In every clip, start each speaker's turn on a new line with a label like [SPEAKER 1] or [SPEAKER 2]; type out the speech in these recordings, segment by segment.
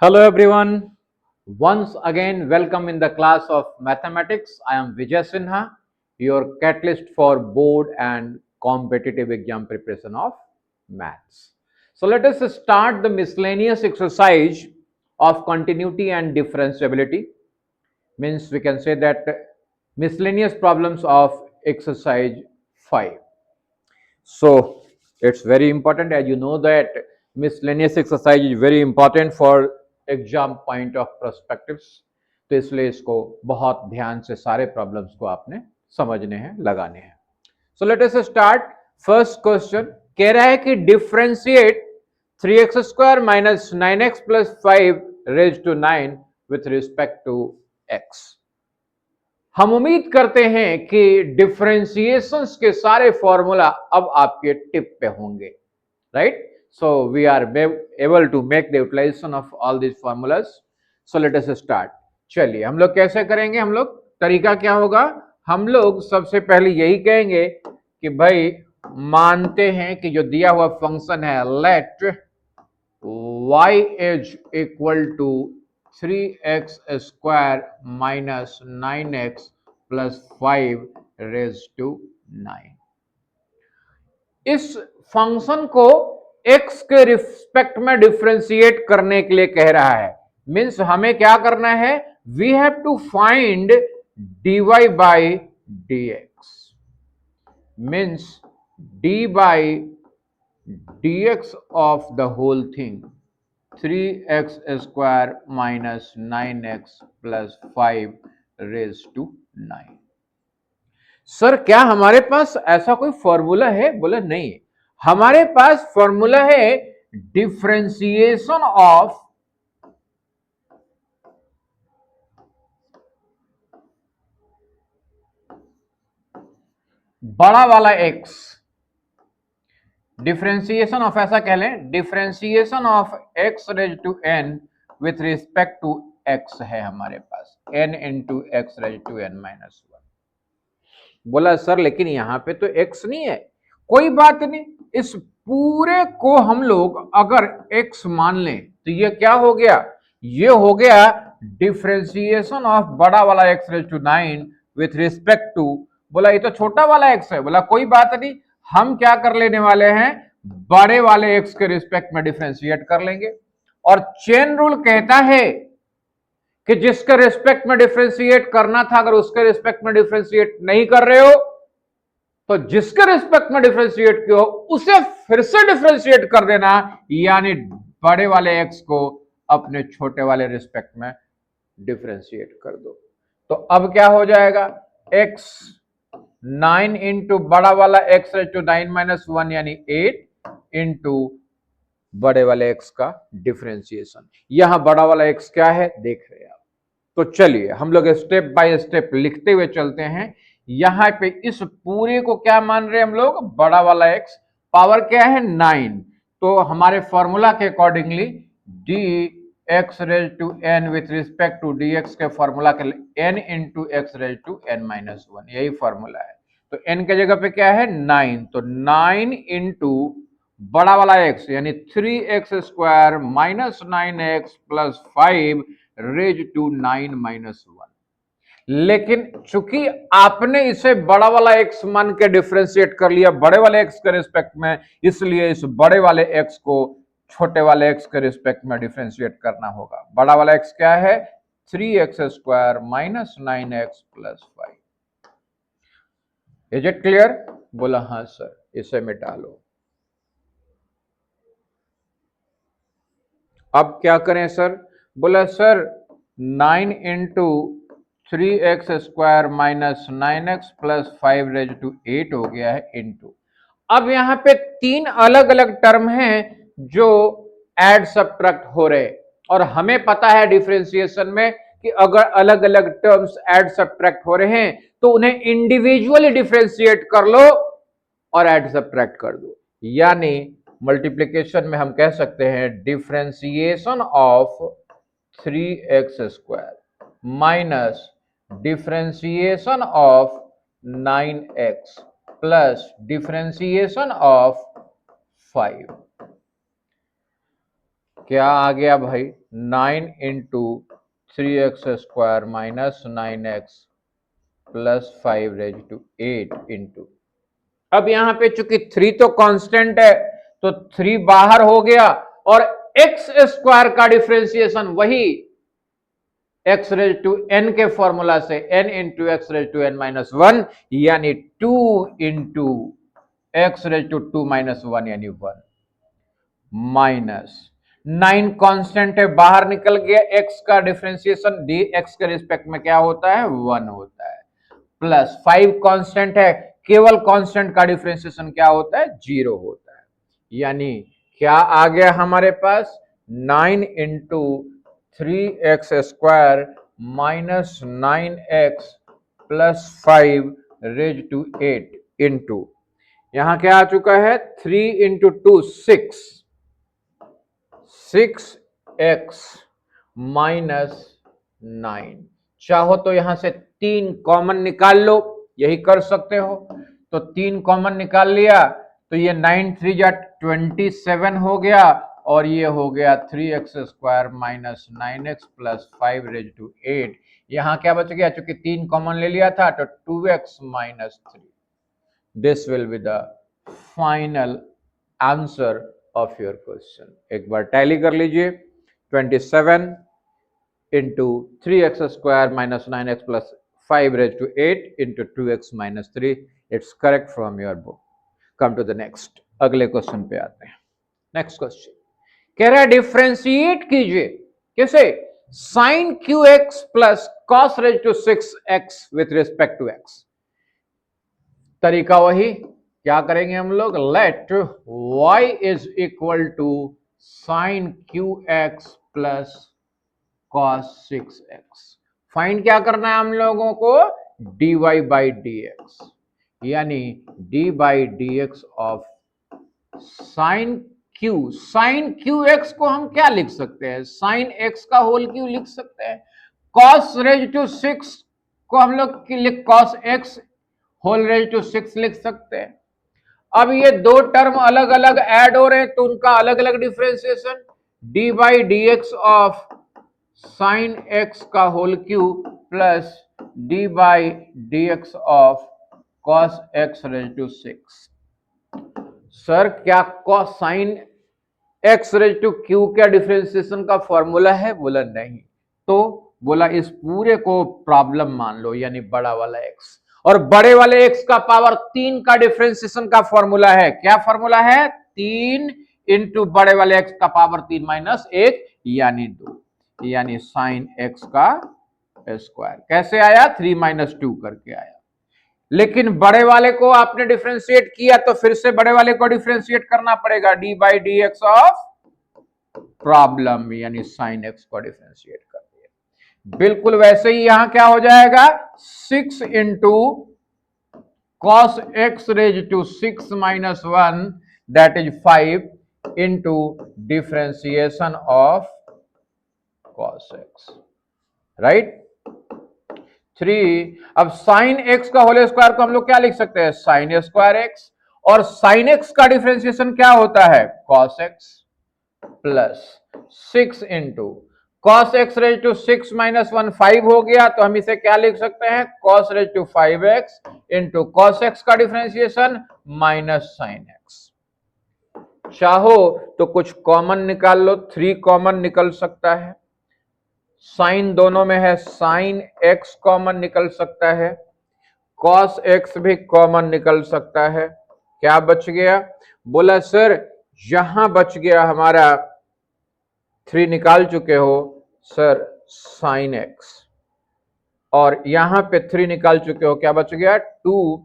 [SPEAKER 1] Hello everyone. Once again, welcome in the class of mathematics. I am Vijay Sinha, your catalyst for board and competitive exam preparation of maths. So let us start the miscellaneous exercise of continuity and differentiability. Means we can say that miscellaneous problems of exercise 5. So it's very important, as you know that miscellaneous exercise is very important for exam point of perspectives. तो इसलिए इसको बहुत ध्यान से सारे problems को आपने समझने हैं, लगाने हैं। So let us start. First question कह रहा है कि differentiate 3x² minus 9x plus 5 raise to 9 with respect to x। हम उम्मीद करते हैं कि डिफरेंशिएशंस के सारे फॉर्मूला अब आपके टिप पे होंगे, right? So we are able to make the utilization of all this formulas. So let us start. चलिए हम लोग कैसे करेंगे, हम लोग तरीका क्या होगा, हम लोग सबसे पहले यही कहेंगे कि भाई मानते हैं कि जो दिया हुआ फंक्शन है let y is equal to 3x² minus 9x plus 5 raise to 9। इस फंक्शन को x के रिस्पेक्ट में डिफरेंशिएट करने के लिए कह रहा है। मीन्स हमें क्या करना है, we have to find dy by dx। Means d by dx of the whole thing 3x² minus 9x plus 5 raise to 9। Sir क्या हमारे पास ऐसा कोई फॉर्मूला है? बोला नहीं, हमारे पास फॉर्मूला है डिफरेंशिएशन ऑफ बड़ा वाला x। डिफरेंशिएशन ऑफ, ऐसा कह लें, differentiation of x raise to n with respect to x है हमारे पास, n into x raise to n minus 1। बोला सर लेकिन यहां पे तो x नहीं है। कोई बात नहीं, इस पूरे को हम लोग अगर x मान लें तो ये क्या हो गया, ये हो गया डिफरेंशिएशन ऑफ बड़ा वाला x raise to 9 with respect to, बोला ये तो छोटा वाला x है। बोला कोई बात नहीं, हम क्या कर लेने वाले हैं, बड़े वाले x के रिस्पेक्ट में डिफरेंशिएट कर लेंगे। और चेन रूल कहता है कि जिसके रिस्पेक्ट में डिफरेंशिएट करना था, अगर उसके रिस्पेक्ट में डिफरेंशिएट नहीं कर रहे हो तो जिसके रिस्पेक्ट में डिफरेंशिएट किया हो उसे फिर से डिफरेंशिएट कर देना, यानी बड़े वाले x को अपने छोटे वाले रिस्पेक्ट में डिफरेंशिएट कर दो। तो अब क्या हो जाएगा, x 9 इंटू बड़ा वाला x रेज टू 9 माइनस 1 यानी 8 इंटू बड़े वाले x का डिफरेंशिएशन। यहां बड़ा वाला x क्या है देख रहे हैं आप। तो चलिए हम लोग स्टेप बाय स्टेप लिखते हुए चलते हैं। यहां पे इस पूरे को क्या मान रहे हैं हम लोग, बड़ा वाला x, पावर क्या है 9। तो हमारे फॉर्मूला के accordingly d x raise to n with respect to dx के फॉर्मूला के n into x raise to n minus 1, यही फॉर्मूला है। तो n के जगह पे क्या है 9, तो 9 इंटू बड़ा वाला x यानी 3x² minus 9x plus 5 raise to 9 minus 1। लेकिन चूंकि आपने इसे बड़ा वाला x मान के डिफरेंशिएट कर लिया बड़े वाले x के रिस्पेक्ट में, इसलिए इस बड़े वाले x को छोटे वाले x के रिस्पेक्ट में डिफरेंशिएट करना होगा। बड़ा वाला x क्या है 3x² minus 9x plus 5। Is it clear? बोला हाँ सर, इसे मिटा लो। अब क्या करें सर? बोला sir 9 into 3x² minus 9x plus 5 raise to 8 हो गया है इंटू। अब यहां पे तीन अलग अलग टर्म हैं जो ऐड सब्ट्रैक्ट हो रहे, और हमें पता है डिफरेंशिएशन में कि अगर अलग अलग टर्म्स ऐड सब्ट्रैक्ट हो रहे हैं तो उन्हें इंडिविजुअली डिफरेंशिएट कर लो और ऐड सब्ट्रैक्ट कर दो। यानी मल्टीप्लिकेशन में हम कह सकते हैं differentiation of 3x² minus differentiation of 9x plus differentiation of 5। क्या आ गया भाई 9 into 3x² minus 9x plus 5 raise to 8 into, अब यहां पे चूंकि 3 तो कांस्टेंट है तो 3 बाहर हो गया और x² का डिफरेंशिएशन वही x रेज टू n के फॉर्मूला से n into x raise to n minus 1 यानी 2 into x raise to 2 minus 1 यानी 1 माइनस 9 कांस्टेंट है बाहर निकल गया, x का डिफरेंशिएशन डी एक्स के रिस्पेक्ट में क्या होता है 1 होता है, प्लस 5 कांस्टेंट है, केवल कांस्टेंट का डिफरेंशिएशन क्या होता है 0 होता है, यानी क्या आ गया हमारे पास 9 into 3x² minus 9x plus 5 raise to 8 into, यहां क्या आ चुका है 3 इंटू 2 6x माइनस 9, चाहो तो यहां से 3 कॉमन निकाल लो, यही कर सकते हो, तो 3 कॉमन निकाल लिया तो ये 9 3 जा 27 हो गया और ये हो गया 3x² minus 9x plus 5 raise to 8, यहां क्या बच गया चूंकि 3 कॉमन ले लिया था तो 2x minus 3, this will be the final answer of your question. एक बार टैली कर लीजिए, 27 into 3x² minus 9x plus 5 raise to 8 into 2x minus 3, it's correct from your book. Come to the next, अगले question पे आते हैं। Next question कह रहा है डिफ्रेंशिएट कीजिए कैसे sine cube x plus cos raise to 6x with respect to x, तरीका वही, क्या करेंगे हम लोग, let y is equal to sine cube x plus cos 6x, find क्या करना है हम लोगों को dy बाई dx, यानी d by dx of sine cube x को हम क्या लिख सकते हैं, साइन x का होल क्यू लिख सकते हैं, कॉस रेज टू 6 को हम लोग cos x whole raise to 6 लिख सकते हैं। अब ये दो टर्म अलग अलग ऐड हो रहे हैं तो उनका अलग अलग differentiation, d by d x of sine x का whole cube plus d by d x of cos x raise to 6। Sir क्या cos sine x raise to q क्या डिफरेंशिएशन का फॉर्मूला है, बोला नहीं, तो बोला इस पूरे को प्रॉब्लम मान लो यानी बड़ा वाला एक्स, और बड़े वाले एक्स का पावर 3 का डिफरेंशिएशन का फॉर्मूला है, क्या फॉर्मूला है 3 इंटू बड़े वाले एक्स का पावर 3 माइनस 1 यानी 2, यानी साइन एक्स का स्क्वायर कैसे आया 3 माइनस 2 करके आया, लेकिन बड़े वाले को आपने डिफरेंशिएट किया तो फिर से बड़े वाले को डिफरेंशिएट करना पड़ेगा, D by d x of problem यानी साइन एक्स को डिफरेंशिएट कर दिया, बिल्कुल वैसे ही यहां क्या हो जाएगा 6 into cos x raise to 6 minus 1 that is 5 into differentiation of cos x, right 3। अब साइन एक्स का होल स्क्वायर को हम लोग क्या लिख सकते हैं साइन स्क्वायर एक्स, और साइन एक्स का डिफरेंशिएशन क्या होता है cos x plus 6 into cos x raise to 6 minus 1 5 हो गया, तो हम इसे क्या लिख सकते हैं cos raise to 5x into cos x का डिफरेंशिएशन माइनस साइन एक्स, चाहो तो कुछ कॉमन निकाल लो, 3 कॉमन निकल सकता है, साइन दोनों में है साइन एक्स कॉमन निकल सकता है, कॉस एक्स भी कॉमन निकल सकता है, क्या बच गया, बोला सर यहां बच गया हमारा 3 निकाल चुके हो सर साइन एक्स, और यहां पे 3 निकाल चुके हो क्या बच गया 2,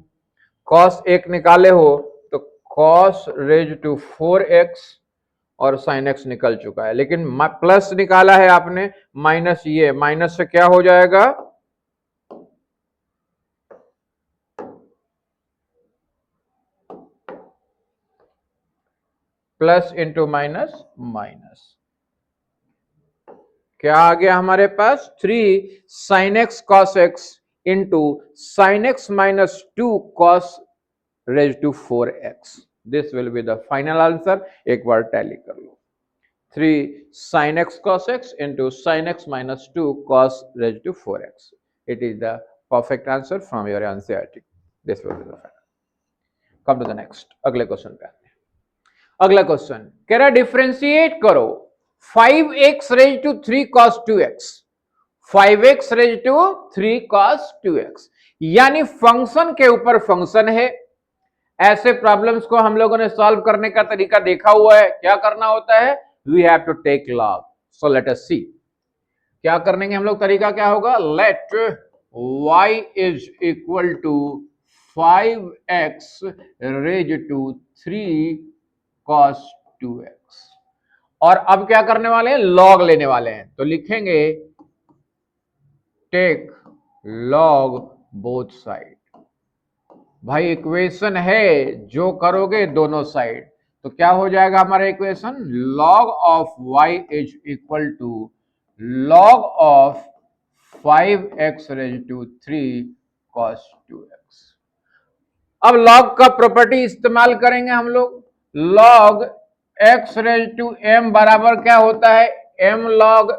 [SPEAKER 1] कॉस 1 निकाले हो तो कॉस रेज टू 4x और साइन एक्स निकल चुका है, लेकिन प्लस निकाला है आपने माइनस, ये माइनस से क्या हो जाएगा प्लस इंटू माइनस माइनस, क्या आ गया हमारे पास 3 sine x cos x into sine x minus 2 cos raise to 4x, this will be the final answer. एक बार टैली कर लो, 3 sin x cos x into sin x minus 2 cos raised to 4x. It is the perfect answer from your NCERT. This will be the final. Come to the next. अगले question पे आते हैं. अगला question कह रहा differentiate करो 5x raise to 3 cos 2x. 5x raise to 3 cos 2x यानी function के ऊपर फंक्शन है. ऐसे प्रॉब्लम्स को हम लोगों ने सॉल्व करने का तरीका देखा हुआ है. क्या करना होता है? We have to take log. So let us see क्या करने के हम लोग. तरीका क्या होगा? Let y is equal to 5x raise to 3 cos 2x. और अब क्या करने वाले हैं? लॉग लेने वाले हैं. तो लिखेंगे टेक लॉग बोथ साइड. भाई इक्वेशन है जो करोगे दोनों साइड. तो क्या हो जाएगा हमारा equation? Log of y is equal to log of 5x raise to 3 cos 2x. अब लॉग का प्रॉपर्टी इस्तेमाल करेंगे हम लोग. Log x raise to m बराबर क्या होता है? m log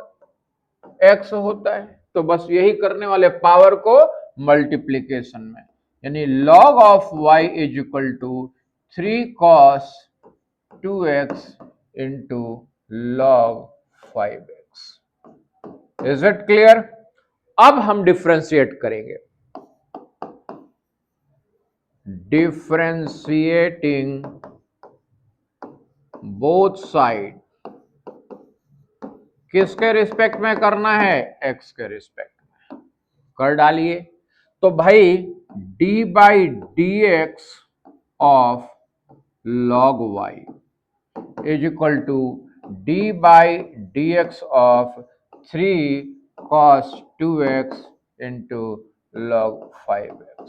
[SPEAKER 1] x होता है. तो बस यही करने वाले, पावर को मल्टीप्लीकेशन में. यानी log of y is equal to 3 cos 2x into log 5x. Is it clear? अब हम डिफ्रेंशिएट करेंगे. डिफ्रेंशिएटिंग बोथ साइड किसके रिस्पेक्ट में करना है? x के रिस्पेक्ट में. कर डालिए. तो भाई d by d x of log y is equal to d by d x of 3 cos 2x into log 5x.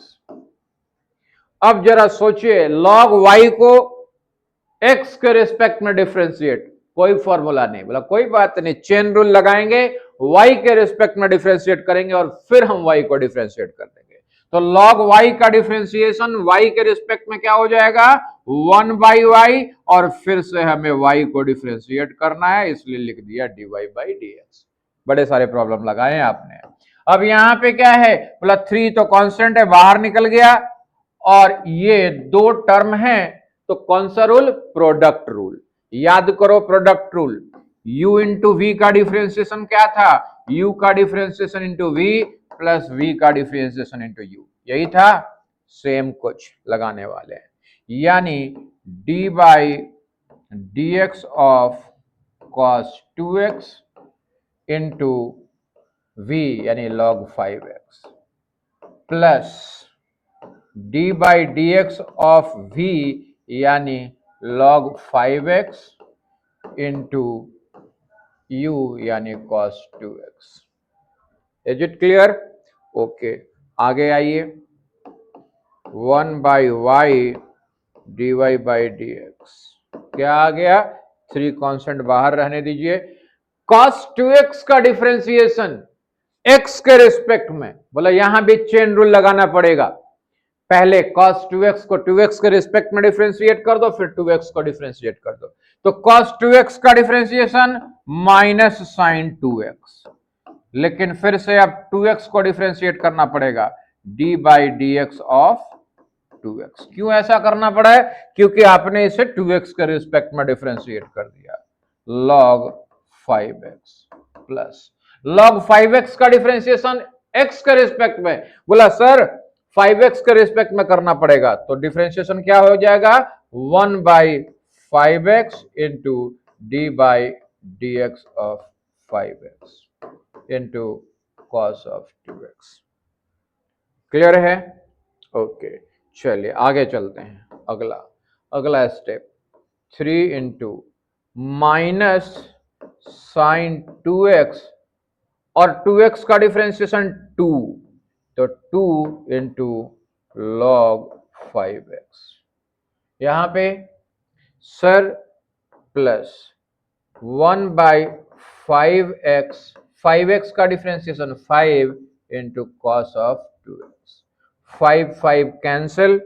[SPEAKER 1] अब जरा सोचिए, log y को x के रिस्पेक्ट में डिफ्रेंशिएट. कोई फॉर्मूला नहीं. बोला कोई बात नहीं, चेन रूल लगाएंगे, y के रिस्पेक्ट में डिफ्रेंशिएट करेंगे और फिर हम y को डिफ्रेंशिएट कर देंगे. तो log y का डिफ्रेंशिएशन y के रिस्पेक्ट में क्या हो जाएगा? 1 बाई y. और फिर से हमें y को डिफ्रेंशिएट करना है, इसलिए लिख दिया dy बाई dx. बड़े सारे प्रॉब्लम लगाए हैं आपने. अब यहां पे क्या है? बोला 3 तो कांस्टेंट है, बाहर निकल गया. और ये दो टर्म है, तो कौन सा रूल? Product rule. याद करो product rule. u into v का डिफरेंशिएशन क्या था? u का differentiation into v plus v का डिफरेंशिएशन इंटू u. यही था. सेम कुछ लगाने वाले हैं. यानी d by d x of cos 2x into v यानी log 5x plus d by d x of v यानी log 5x इंटू u यानी cos 2x. Is it clear? Okay, आगे आइए. 1 by y d y by d x. क्या आ गया? 3 constant बाहर रहने दीजिए. cos 2x का डिफरेंशिएशन x के रिस्पेक्ट में. बोला यहां भी चेन रूल लगाना पड़ेगा. पहले cos 2x को 2x के रिस्पेक्ट में डिफरेंशिएट कर दो, फिर 2x को डिफरेंशिएट कर दो. तो cos 2x का डिफरेंशिएशन माइनस साइन 2x. लेकिन फिर से अब 2x को डिफरेंशिएट करना पड़ेगा. d by d x of 2x. क्यों ऐसा करना पड़ा है? क्योंकि आपने इसे 2x के रिस्पेक्ट में डिफरेंशिएट कर दिया. log 5x plus log 5x का डिफरेंशिएशन x के रिस्पेक्ट में. बोला सर 5x के रिस्पेक्ट में करना पड़ेगा, तो डिफरेंशिएशन क्या हो जाएगा? 1 by 5x into D by d x of 5x into cos of 2x. Clear है? ओके, चलिए आगे चलते हैं. अगला step 3 into minus sign 2x और 2x का डिफरेंशिएशन 2, तो 2 इंटू लॉग 5x. यहां पे सर प्लस 1 बाई 5x का differentiation 5 into cos of 2x. 5 cancel.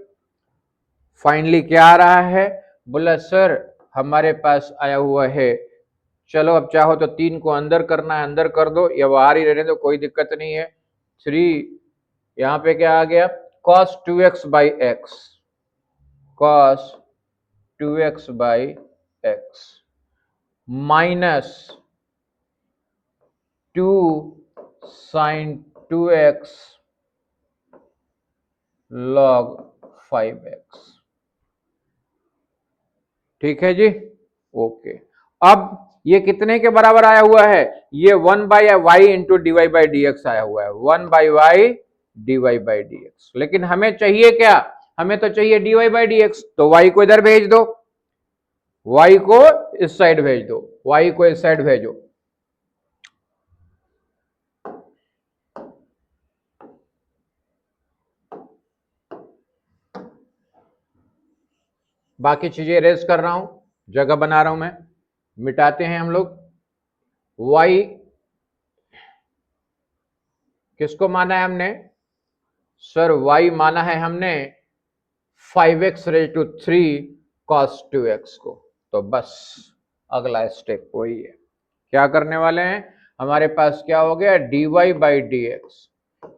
[SPEAKER 1] Finally क्या आ रहा है? बोला सर हमारे पास आया हुआ है चलो अब चाहो तो 3 को अंदर करना है, अंदर कर दो, या बाहर ही रहने दो, कोई दिक्कत नहीं है। 3 यहाँ पे क्या आ गया, cos 2x by x, cos 2x by x minus 2 sin 2x log 5x। ठीक है जी, ओके। अब ये कितने के बराबर आया हुआ है, ये 1 by y into d y by d x आया हुआ है, 1 by y d y by d x. लेकिन हमें चाहिए क्या, हमें तो चाहिए d y by d x, तो वाई को इधर भेज दो, वाई को इस साइड भेज दो, वाई को इस साइड भेजो। बाकी चीजें रेस कर रहा हूं, जगह बना रहा हूं मैं, मिटाते हैं हम लोग। y किसको माना है हमने, सर y माना है हमने 5x raise to 3 cos 2x को। तो बस अगला स्टेप वही है, क्या करने वाले हैं, हमारे पास क्या हो गया, dy by d x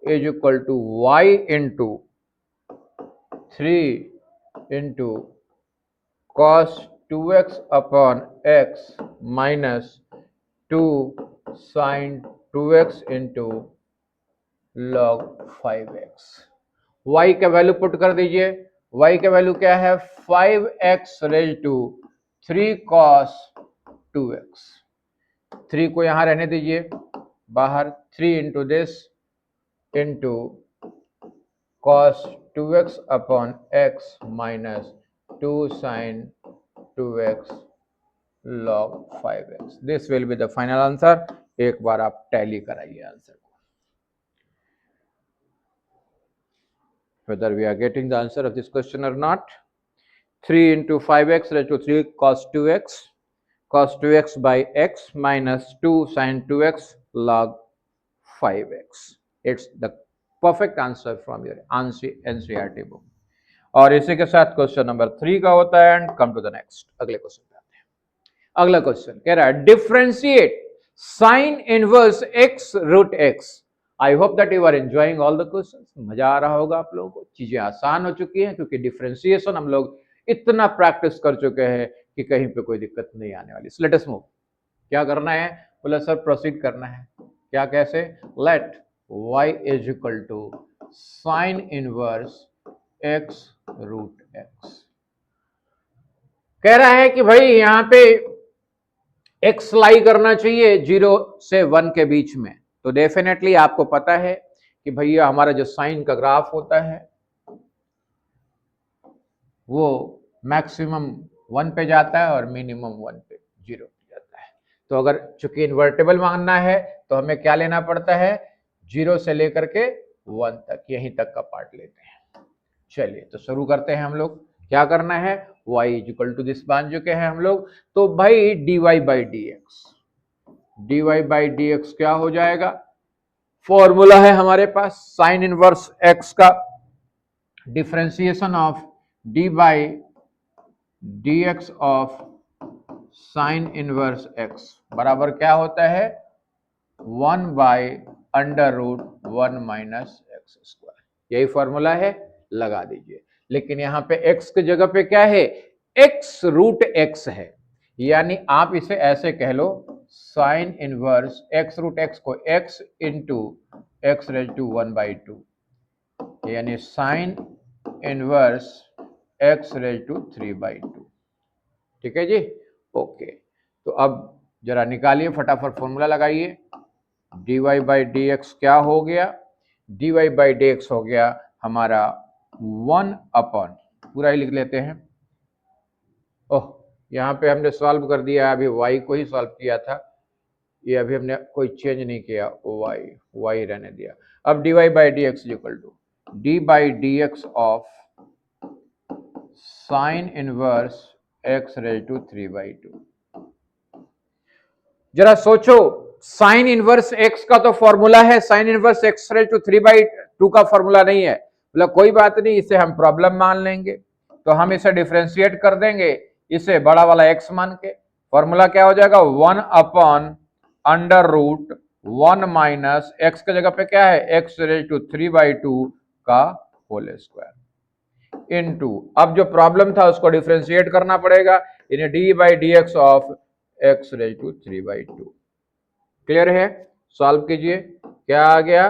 [SPEAKER 1] is equal to y into 3 into cos 2x upon x minus 2 sin 2x into log 5x। y का वैल्यू पुट कर दीजिए, y का वैल्यू क्या है, 5x raise to 3 cos 2x। 3 को यहां रहने दीजिए बाहर, 3 into this into cos 2x upon x minus 2 sin 2x log 5x। This will be the final answer. एक बार आप टैली कराइए आंसर को, whether we are getting the answer of this question or not। 3 into 5x raised to 3 cos 2x, cos 2x by x minus 2 sin 2x log 5x। It's the perfect answer from your NCERT book। और इसी के साथ question number 3 का होता है and come to the next, अगले question पे आते हैं। अगला क्वेश्चन कह रहा है differentiate sine inverse x root x। I hope that you are enjoying all the questions, मजा आ रहा होगा आप लोगों को, चीजें आसान हो चुकी हैं क्योंकि डिफरेंशिएशन हम लोग इतना प्रैक्टिस कर चुके हैं कि कहीं पे कोई दिक्कत नहीं आने वाली। लेट अस मूव, क्या करना है, बोला सर प्रोसीड करना है, क्या कैसे, let y is equal to sine inverse x root x। कह रहा है कि भाई यहां पे x लाई करना चाहिए 0 से 1 के बीच में। तो डेफिनेटली आपको पता है कि भैया हमारा जो साइन का ग्राफ होता है वो मैक्सिमम 1 पे जाता है और मिनिमम 1 पे 0 पे जाता है। तो अगर चूंकि इन्वर्टेबल मानना है तो हमें क्या लेना पड़ता है, 0 से लेकर के 1 तक, यहीं तक का पार्ट लेते हैं। चलिए तो शुरू करते हैं हम लोग, क्या करना है, y इक्वल टू दिस मान चुके हैं हम लोग। तो भाई dy by d x, dy by d x क्या हो जाएगा, फॉर्मूला है हमारे पास साइन इनवर्स x का, differentiation of d by d x of sine inverse x बराबर क्या होता है, 1 by under root 1 minus x square. यही फॉर्मूला है, लगा दीजिए। लेकिन यहां पे x की जगह पे क्या है, x रूट x है, यानी आप इसे ऐसे कह लो sine inverse x root x को x into x raise to 1 by 2, यानी sine inverse x raise to 3 by 2। ठीक है जी, ओके। तो अब जरा निकालिए फटाफट, फॉर्मूला लगाइए, dy बाई डी एक्स क्या हो गया, dy बाई डी एक्स हो गया हमारा 1 अपॉन, पूरा ही लिख लेते हैं, ओह यहाँ पे हमने सॉल्व कर दिया, अभी y को ही सॉल्व किया था, ये अभी हमने कोई चेंज नहीं किया, y रहने दिया। अब dy by d x equal to d by d x of sine inverse x raise to 3 by 2। जरा सोचो, साइन इनवर्स x का तो फॉर्मूला है sine inverse x raise to 3 by 2 का फॉर्मूला नहीं है, मतलब कोई बात नहीं, इसे हम प्रॉब्लम मान लेंगे। तो हम इसे डिफरेंशिएट कर देंगे इसे बड़ा वाला x मान के, फॉर्मूला क्या हो जाएगा 1 upon under root 1 minus x के जगह पे क्या है एक्स रेज टू 3/2 का होल स्क्वायर इनटू, अब जो प्रॉब्लम था उसको डिफरेंशिएट करना पड़ेगा, यानी d by d x of x raise to 3/2। Clear है? सॉल्व कीजिए, क्या आ गया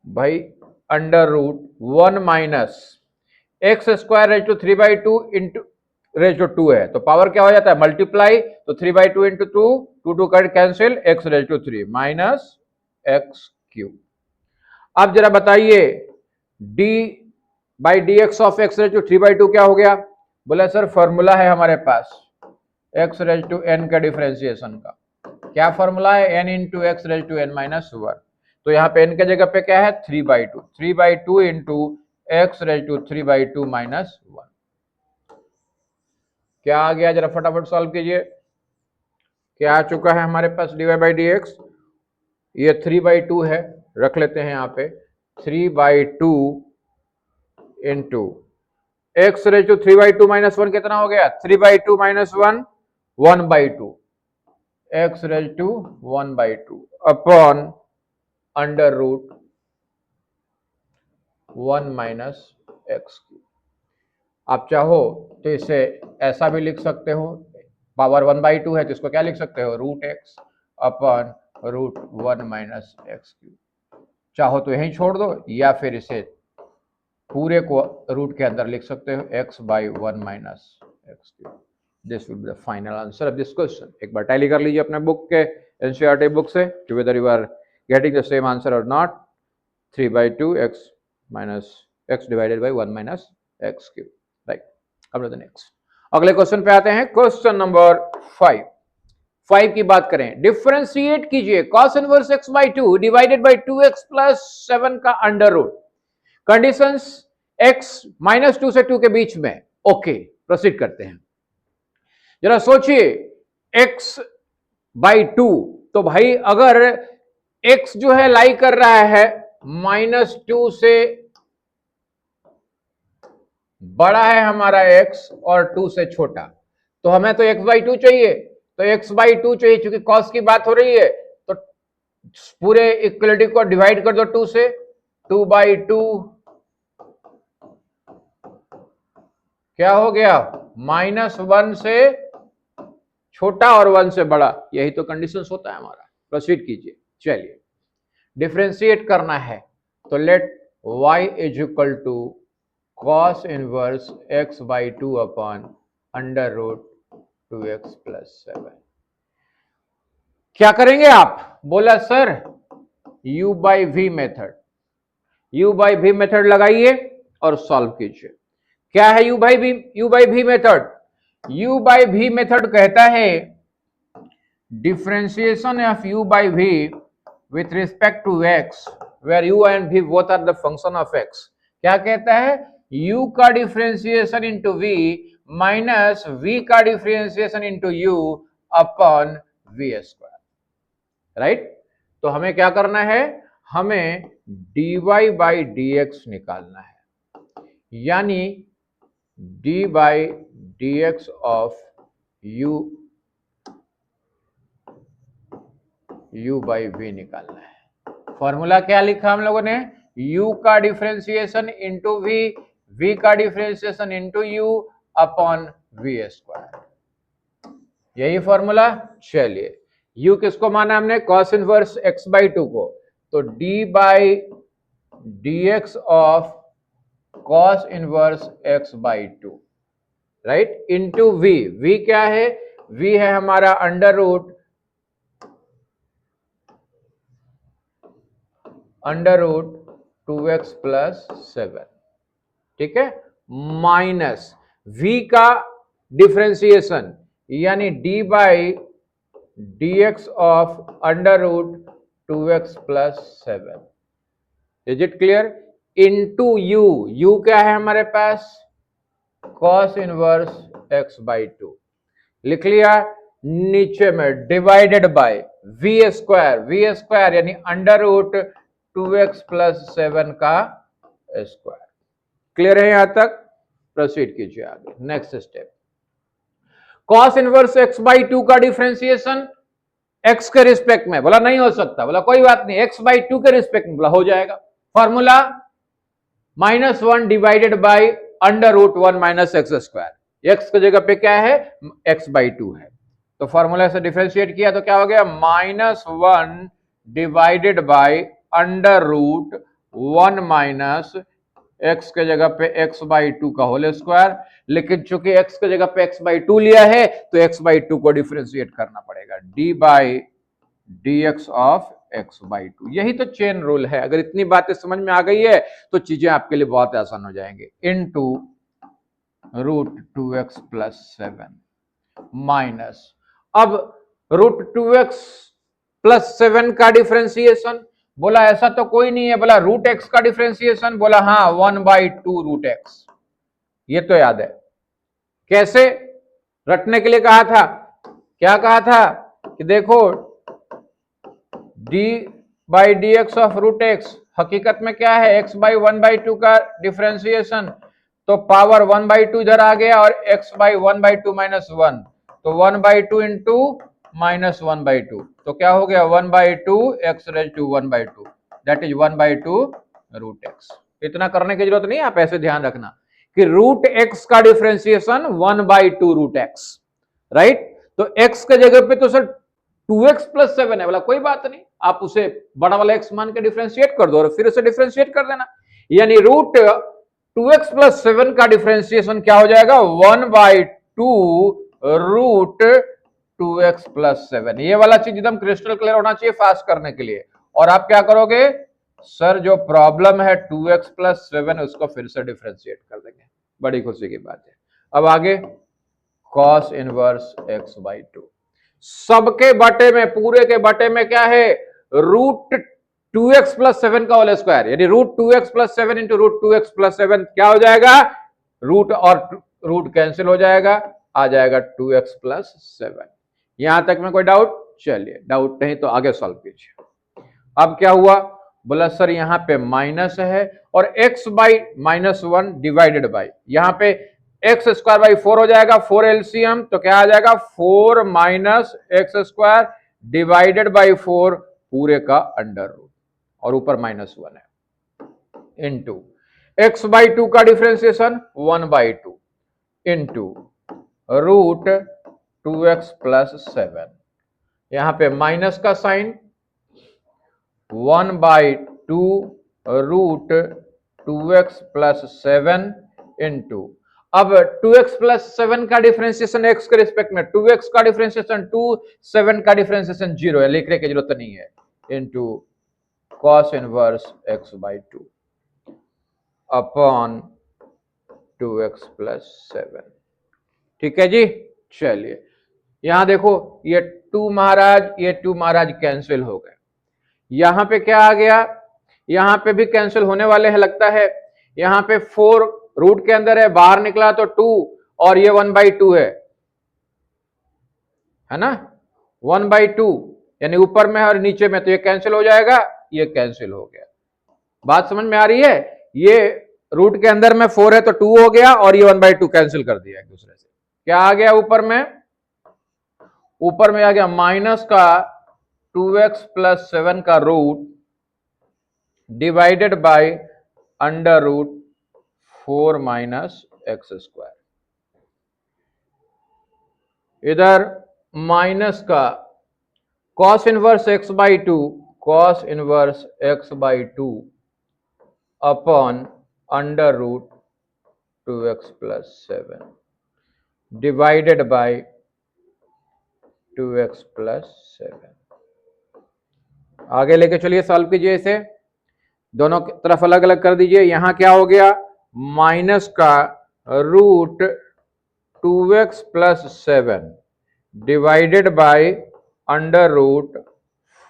[SPEAKER 1] भाई, under root 1 minus x square raise to 3/2 into raise to 2 है तो पावर क्या हो जाता है मल्टीप्लाई, तो 3/2 इंटू 2, 2 कर cancel, x raise to 3 minus x cube. अब जरा बताइए d by d x of x raise to 3/2 क्या हो गया? बोला सर फॉर्मूला है हमारे पास एक्स रेज टू एन का डिफरेंशिएशन का। क्या फॉर्मूला है? N into x raise to n minus 1। तो यहाँ पे एन के जगह पे क्या है 3/2, 3/2 into x raise to 3/2 minus 1। क्या आ गया? जरा फटाफट सॉल्व कीजिए। क्या आ चुका है हमारे पास d y by d x? ये 3/2 है, रख लेते हैं यहाँ पे 3/2 into x raise to 3/2 minus 1 कितना हो गया 3/2 minus 1, 1/2 x raise to 1/2 upon under root 1 minus x cube. आप चाहो तो इसे ऐसा भी लिख सकते हो, पावर 1/2 है तो इसको क्या लिख सकते हो root x upon root 1 minus x cube. चाहो तो यहीं छोड़ दो या फिर इसे पूरे को रूट के अंदर लिख सकते हो x by 1 minus x cube. This will be the final answer of this question. एक बार टैली कर लीजिए अपने बुक के एनसीईआरटी बुक से to whether you are getting the same answer और not. 3/2 x minus x divided by 1 minus x cube. Right, अब the next अगले क्वेश्चन पे आते हैं। क्वेश्चन नंबर 5 की बात करें, डिफरेंशिएट कीजिए cos inverse x by 2 divided by 2x plus 7 का अंडर रूट। कंडीशंस x -2 से 2 के बीच में। ओके, प्रोसीड करते हैं। जरा सोचिए x बाई 2, तो भाई अगर x जो है लाई कर रहा है -2 से बड़ा है हमारा x और 2 से छोटा, तो हमें तो x बाई 2 चाहिए, तो x बाई 2 चाहिए, चूंकि cos की बात हो रही है तो पूरे इक्वलिटी को डिवाइड कर दो 2 से, 2/2 क्या हो गया -1 से छोटा और 1 से बड़ा। यही तो कंडीशंस होता है हमारा। प्रोसीड कीजिए। चलिए डिफरेंशिएट करना है तो let y is equal to cos inverse x by 2 upon under root 2x plus 7। क्या करेंगे आप? बोला sir u by v method, u by v method लगाइए और सॉल्व कीजिए। क्या है u by v method? u by v method कहता है differentiation of u by v with respect to x where u and v both are the function of x। क्या कहता है? u का differentiation into v minus v का differentiation into u upon v square. Right, तो हमें क्या करना है? हमें dy बाई dx निकालना है, यानी d by d x of u by v निकालना है। फॉर्मूला क्या लिखा हम लोगों ने? u का डिफरेंशिएशन इंटू v का differentiation into u upon v square. यही फॉर्मूला। चलिए u किसको माना हमने? cos इनवर्स x बाई 2 को, तो d by d x of cos inverse x by 2, right, into v क्या है? v है हमारा अंडर रूट 2x प्लस 7, ठीक है, माइनस v का डिफरेंशिएशन यानी d by d x of under root 2x plus 7। Is it clear? Into u क्या है हमारे पास? cos इनवर्स x बाई 2 लिख लिया। नीचे में डिवाइडेड बाय v स्क्वायर यानी अंडर रूट 2x प्लस 7 का स्क्वायर। क्लियर है यहां तक? प्रोसीड कीजिए आगे। Next step, cos inverse x by two का डिफरेंशिएशन एक्स के रिस्पेक्ट में, बोला नहीं हो सकता, बोला कोई बात नहीं, एक्स बाई टू के रिस्पेक्ट में, बोला हो जाएगा। Formula -1 divided by under root 1 minus x square, x की जगह पे क्या है, एक्स बाई टू है, तो फॉर्मूला से डिफरेंशिएट किया तो क्या हो गया, -1 divided by under root 1 minus x के जगह पे एक्स बाई टू का होल स्क्वायर, लेकिन चूंकि एक्स के जगह पे एक्स बाई टू लिया है तो एक्स बाई टू को डिफरेंशिएट करना पड़ेगा, D by d x of x by to. यही तो चेन रूल है, अगर इतनी बातें समझ में आ गई है तो चीजें आपके लिए बहुत आसान हो जाएंगे। Into root 2x plus 7 minus, अब रूट 2x प्लस 7 का डिफरेंशिएशन, बोला ऐसा तो कोई नहीं है, बोला रूट एक्स का डिफरेंशिएशन, बोला हाँ 1/2 रूट एक्स, ये तो याद है। कैसे रटने के लिए कहा था, क्या कहा था कि देखो d by d x of root x हकीकत में क्या है, एक्स बाई 1/2 का डिफरेंशिएशन, तो पावर 1/2 इधर आ गया और x बाई 1/2 माइनस 1, तो 1/2 इंटू -1/2, तो क्या हो गया 1/2 x raise to 1/2, that is 1/2 root x. इतना करने की जरूरत नहीं, आप ऐसे ध्यान रखना कि रूट एक्स का डिफरेंशिएशन 1/2 रूट एक्स, राइट, तो x के जगह पे तो सर 2x प्लस 7 है, बोला कोई बात नहीं, आप उसे बड़ा वाला x मान के डिफरेंशिएट कर दो और फिर उसे डिफरेंशिएट कर देना, यानी रूट 2x प्लस 7 का डिफरेंशिएशन क्या हो जाएगा 1/2 रूट 2x प्लस 7। ये वाला चीज एकदम क्रिस्टल क्लियर होना चाहिए फास्ट करने के लिए। और आप क्या करोगे, सर जो प्रॉब्लम है 2x प्लस 7 उसको फिर से डिफरेंशिएट कर देंगे, बड़ी खुशी की बात है। अब आगे cos inverse x by to, सबके बटे में, पूरे के बटे में क्या है, रूट 2x प्लस 7 का होल स्क्वायर, यानी root 2x plus 7 into root 2x plus 7 क्या हो जाएगा, रूट और रूट कैंसिल हो जाएगा, आ जाएगा 2x प्लस 7। यहां तक में कोई डाउट, चलिए डाउट नहीं तो आगे सॉल्व कीजिए। अब क्या हुआ, बोला सर यहां पे माइनस है और x बाई -1 डिवाइडेड बाई, यहां पे एक्स स्क्वायर बाई 4 हो जाएगा, 4 एलसीएम, तो क्या आ जाएगा 4 minus x square divided by 4 पूरे का अंडर रूट और ऊपर -1 है, इनटू एक्स बाई टू का differentiation 1/2 into root 2x plus 7, यहां पे माइनस का sign 1/2 root 2x plus 7 into, अब 2x प्लस 7 का डिफरेंशिएशन x के रिस्पेक्ट में, 2x का डिफरेंशिएशन 2, 7 का डिफरेंशिएशन 0 है, लिखने की जरूरत नहीं है, into cos inverse x by two upon 2x plus 7। ठीक है जी, चलिए यहां देखो ये 2 महाराज, ये 2 महाराज कैंसिल हो गए, यहां पे क्या आ गया, यहां पे भी कैंसिल होने वाले हैं लगता है, यहां पे 4 रूट के अंदर है, बाहर निकला तो 2 और ये 1/2 है ना, 1/2 यानी ऊपर में और नीचे में, तो ये कैंसिल हो जाएगा, ये कैंसिल हो गया। बात समझ में आ रही है, ये रूट के अंदर में 4 है तो 2 हो गया और ये 1/2 कैंसिल कर दिया एक दूसरे से, क्या आ गया ऊपर में, ऊपर में आ गया माइनस का 2x प्लस 7 का root divided by under root 4 minus x square, इधर माइनस का cos inverse x by two, cos inverse x by two upon under root 2x plus 7 divided by 2x plus 7। आगे लेके चलिए, solve कीजिए इसे, दोनों तरफ अलग अलग कर दीजिए। यहां क्या हो गया, माइनस का root 2x plus 7 divided by under root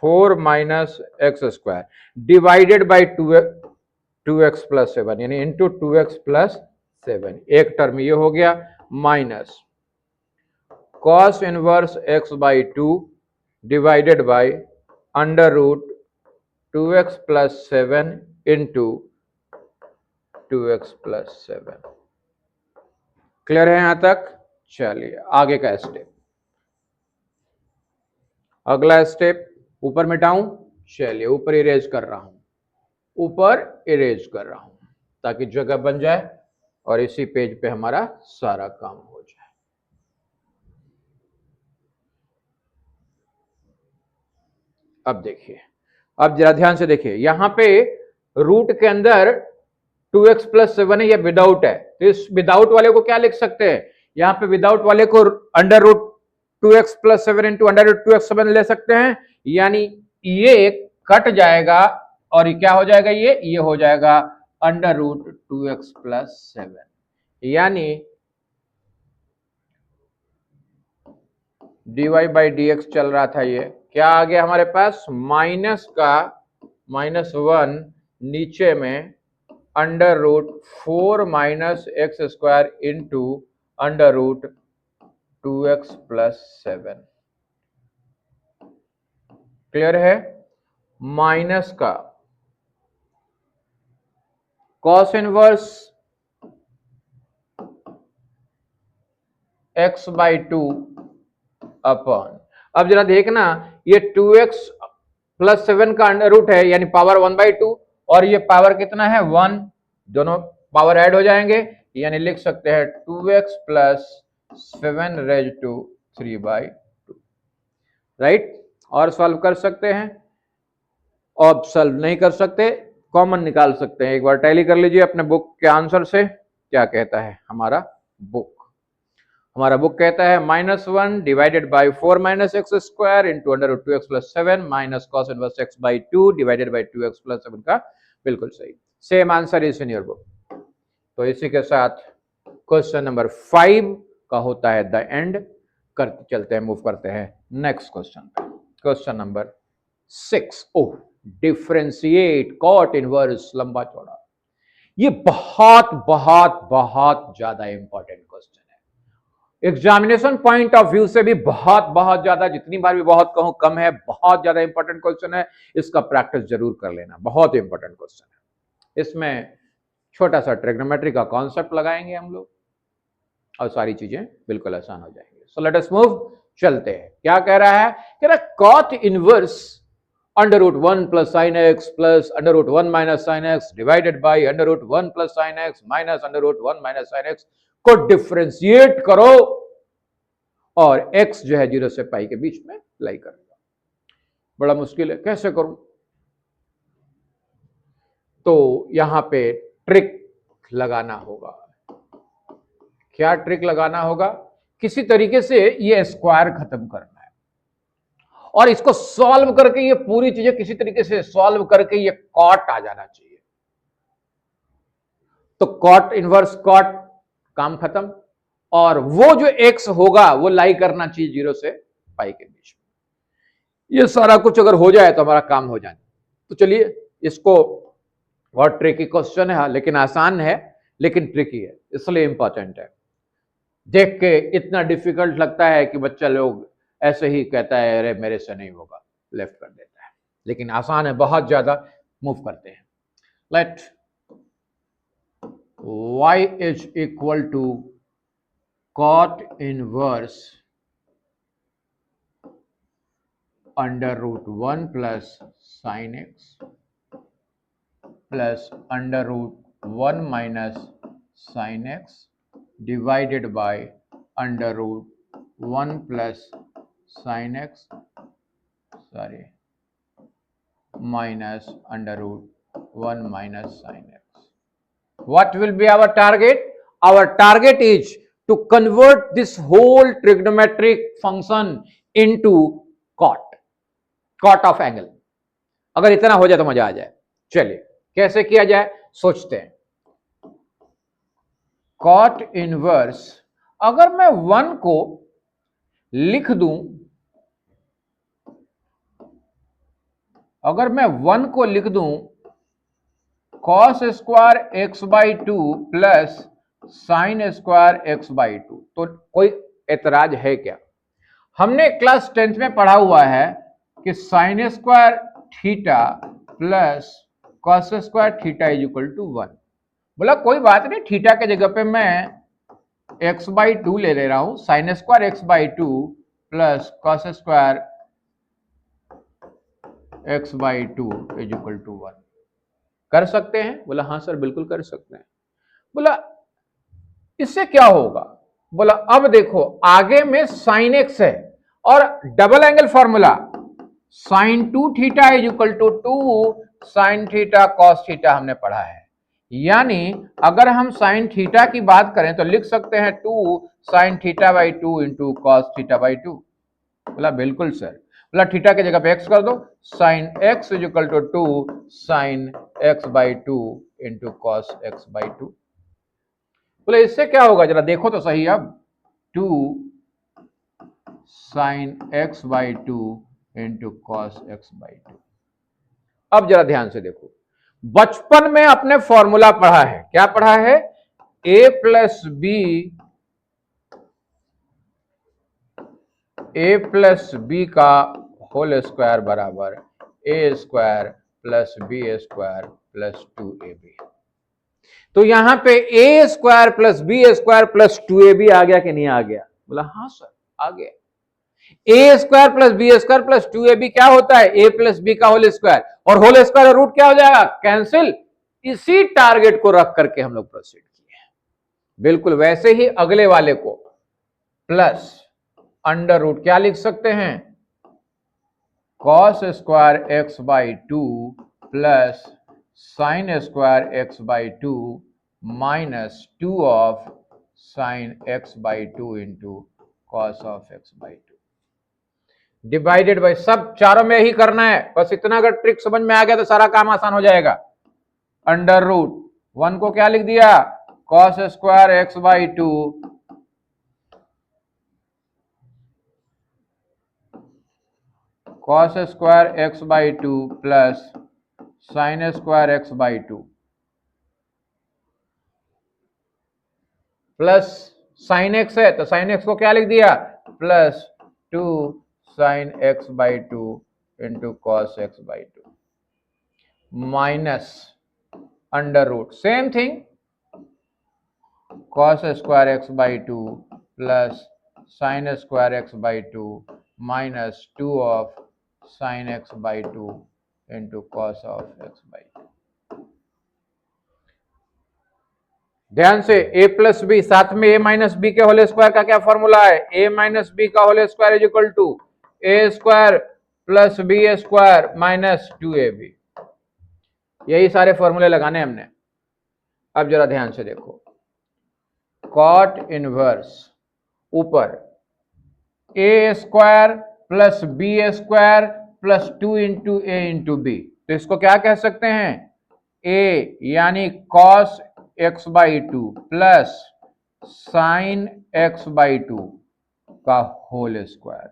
[SPEAKER 1] 4 minus x square divided by 2x plus 7 यानी इंटू 2x प्लस 7, एक टर्म ये हो गया, minus cos inverse x by two divided by under root 2x plus 7 into 2x plus 7। Clear है यहां तक, चलिए आगे का स्टेप, अगला स्टेप ऊपर मिटाऊं, चलिए ऊपर इरेज कर रहा हूं, ऊपर इरेज कर रहा हूं ताकि जगह बन जाए और इसी पेज पे हमारा सारा काम हो जाए। अब देखिए, अब जरा ध्यान से देखिए, यहां पे रूट के अंदर 2x प्लस 7 है, यह विदाउट है, तो इस विदाउट वाले को क्या लिख सकते हैं, यहां पे विदाउट वाले को under root 2x plus 7 into under root 2x7 ले सकते हैं, यानी ये कट जाएगा और ये क्या हो जाएगा, ये हो जाएगा अंडर रूट 2x प्लस 7, यानी dy बाई dx चल रहा था, ये क्या आ गया हमारे पास, माइनस का -1 नीचे में under root 4 minus x square into under root 2x plus 7। Clear है, माइनस का cos inverse x by 2 upon, अब जरा देखना, ये 2x प्लस 7 का अंडर रूट है यानी पावर 1/2 और ये पावर कितना है 1, दोनों पावर ऐड हो जाएंगे यानी लिख सकते हैं 2x plus 7 raise to 3/2, right. और सॉल्व कर सकते हैं, और सॉल्व नहीं कर सकते कॉमन निकाल सकते हैं, एक बार टैली कर लीजिए अपने बुक के आंसर से, क्या कहता है हमारा बुक, हमारा बुक कहता है -1 divided by 4 minus x square into under root 2x plus 7 minus cos inverse x by 2 divided by 2x plus 7 का बिल्कुल सही, same answer is in your book. तो इसी के साथ क्वेश्चन नंबर 5 का होता है द एंड, करते चलते हैं, मूव करते हैं नेक्स्ट क्वेश्चन पे, क्वेश्चन नंबर 6। ओह, डिफरेंशिएट कॉट इनवर्स लंबा चौड़ा, ये बहुत बहुत बहुत ज्यादा इंपॉर्टेंट क्वेश्चन है, एग्जामिनेशन पॉइंट ऑफ व्यू से भी बहुत बहुत ज्यादा, जितनी बार भी बहुत कहूं कम है, बहुत ज्यादा इंपॉर्टेंट क्वेश्चन है, इसका प्रैक्टिस जरूर कर लेना, बहुत इंपॉर्टेंट क्वेश्चन है। इसमें छोटा सा ट्रिग्नोमेट्री का कॉन्सेप्ट लगाएंगे हम लोग और सारी चीजें बिल्कुल आसान हो जाएंगी। सो लेट अस मूव, चलते हैं। क्या कह रहा है, कह रहा है cot inverse under root 1 plus sine x plus under root 1 minus sine x divided by under root 1 plus sine x minus under root 1 minus sine x को डिफरेंशिएट करो और x जो है 0 से पाई के बीच में लाई करेगा। बड़ा मुश्किल है, कैसे करूं, तो यहां पे ट्रिक लगाना होगा। क्या ट्रिक लगाना होगा, किसी तरीके से ये स्क्वायर खत्म करना है और इसको सॉल्व करके ये पूरी चीजें किसी तरीके से सॉल्व करके ये कॉट आ जाना चाहिए, तो कॉट इनवर्स कॉट, काम खत्म, और वो जो x होगा वो लाई करना चाहिए 0 से पाई के बीच में। ये सारा कुछ अगर हो जाए तो हमारा काम हो जाए। तो चलिए, इसको बहुत ट्रिकी क्वेश्चन है, लेकिन आसान है लेकिन ट्रिकी है, इसलिए इंपॉर्टेंट है। देख के इतना डिफिकल्ट लगता है कि बच्चा लोग ऐसे ही कहता है अरे मेरे से नहीं होगा, लेफ्ट कर देता है, लेकिन आसान है बहुत ज्यादा। मूव करते हैं, let y is equal to cot inverse under root 1 plus sine x plus under root 1 minus sine x divided by under root 1 plus sine x minus under root 1 minus sin x. What will be our target? Our target is to convert this whole trigonometric function into cot of angle. अगर इतना हो जाए तो मजा आ जाए। चलिए कैसे किया जाए सोचते हैं। cot इनवर्स, अगर मैं 1 को लिख दूं, अगर मैं 1 को लिख दूं cos square x by 2 plus sine square x by 2, तो कोई एतराज है क्या? हमने क्लास 10th में पढ़ा हुआ है कि sine square theta plus cos square theta is equal to 1। बोला कोई बात नहीं, थीटा के जगह पे मैं एक्स बाई टू ले रहा हूं, sine square x by two plus cos square x by two is equal to 1। कर सकते हैं? बोला हाँ सर बिल्कुल कर सकते हैं। बोला इससे क्या होगा? बोला अब देखो आगे में साइन एक्स है और double angle formula sine two theta is equal to sine theta cos theta हमने पढ़ा है। यानी अगर हम साइन थीटा की बात करें तो लिख सकते हैं 2 sine theta by 2 into cos theta by 2। बोला बिल्कुल सर। बोला थीटा की जगह पे एक्स कर दो, sine x is equal to 2 sine x by 2 into cos x by 2। बोले इससे क्या होगा जरा देखो तो सही। अब 2 sine x by 2 into cos x by 2। अब जरा ध्यान से देखो, बचपन में अपने फॉर्मूला पढ़ा है, क्या पढ़ा है? ए प्लस बी का होल स्क्वायर बराबर a square plus b square plus 2ab। तो यहां पे a square plus b square plus 2ab आ गया कि नहीं आ गया? बोला हाँ सर आ गया। A square plus b square plus 2ab क्या होता है? ए प्लस बी का होल स्क्वायर, और होल स्क्वायर रूट क्या हो जाएगा? कैंसिल। इसी टारगेट को रख करके हम लोग प्रोसीड किए। बिल्कुल वैसे ही अगले वाले को प्लस अंडर रूट क्या लिख सकते हैं? Cos square x by two plus sine square x by two minus 2 of sine x by two into cos of x by two divided by, सब चारों में ही करना है। बस इतना अगर ट्रिक समझ में आ गया तो सारा काम आसान हो जाएगा। अंडर रूट 1 को क्या लिख दिया? Cos square x by two cos square x by two plus sine square x by two plus sine x है तो साइन एक्स को क्या लिख दिया? Plus 2 sine x by two into cos x by two minus under root same thing cos square x by two plus sine square x by two minus 2 of sine x by two into cos of x by to. ध्यान से a plus b साथ में a minus b के whole square का क्या formula है? a minus b का whole square is equal to a square plus b square minus 2ab। यही सारे फॉर्मूले लगाने हमने। अब जरा ध्यान से देखो, कॉट इनवर्स ऊपर a square plus b square plus 2 into a into b, तो इसको क्या कह सकते हैं? a यानी cos x by two plus sine x by two का होल स्क्वायर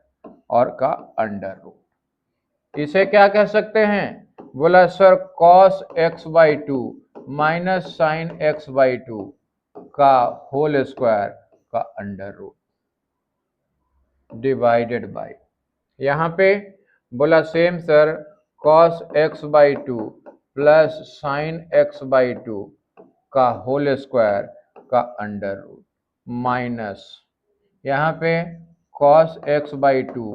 [SPEAKER 1] और का अंडर रूट। इसे क्या कह सकते हैं? बोला sir cos x by two minus sine x by two का होल स्क्वायर का अंडर रूट डिवाइडेड बाय, यहां पे बोला same sir cos x by two plus sine x by two का होल स्क्वायर का अंडर रूट माइनस यहां पे cos x by two